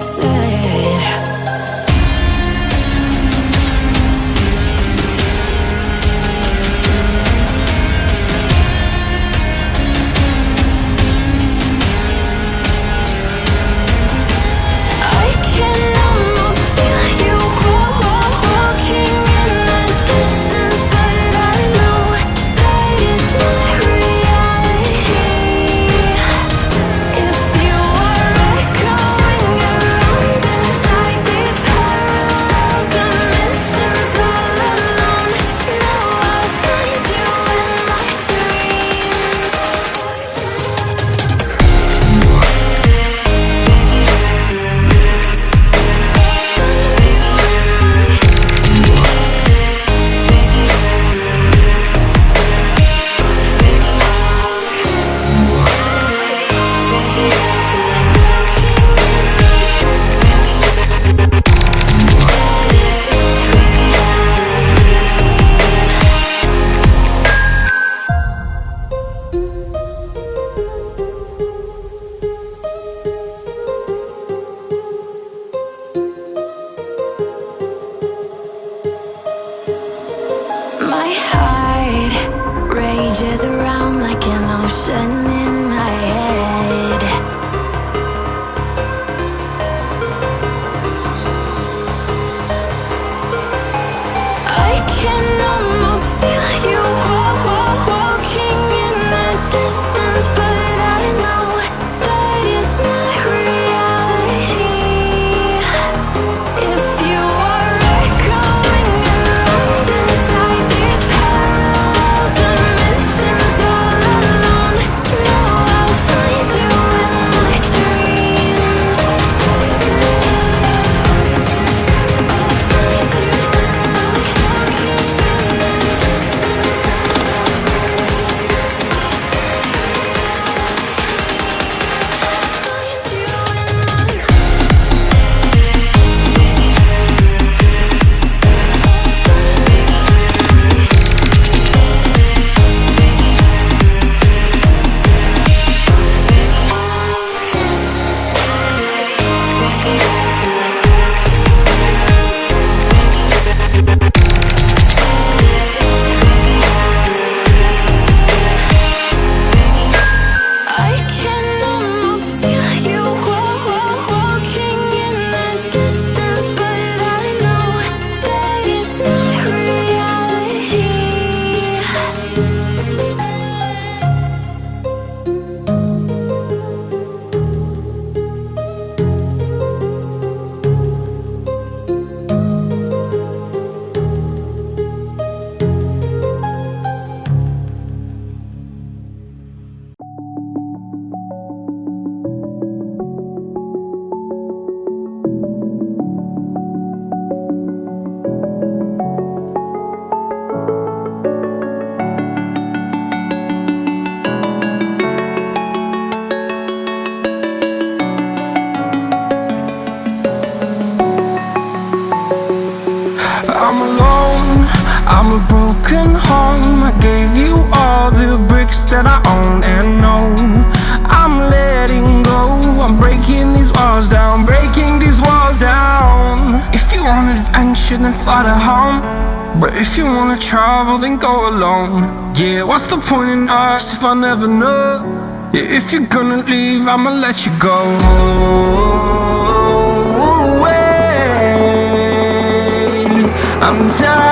said. I can almost feel you walking in the distance, but I know that it's not reality. If you are echoing around inside these parallel dimensions all alone, now I'll find you in my dreams. My heart rages around like an ocean in my head. I can almost feel you walking in the distance, but I know that it's not reality. If you are echoing around inside these parallel dimensions all alone, now I'll find you in my dreams. I can almost feel you walking in the distance, but I know that it's not reality. I'm alone, I'm a broken home. I gave you all the bricks that I own and know. I'm letting go, I'm breaking these walls down, breaking these walls down. If you want adventure, then fly to home. But if you wanna travel, then go alone. Yeah, what's the point in us if I never know? Yeah, if you're gonna leave, I'ma let you go. I'm tired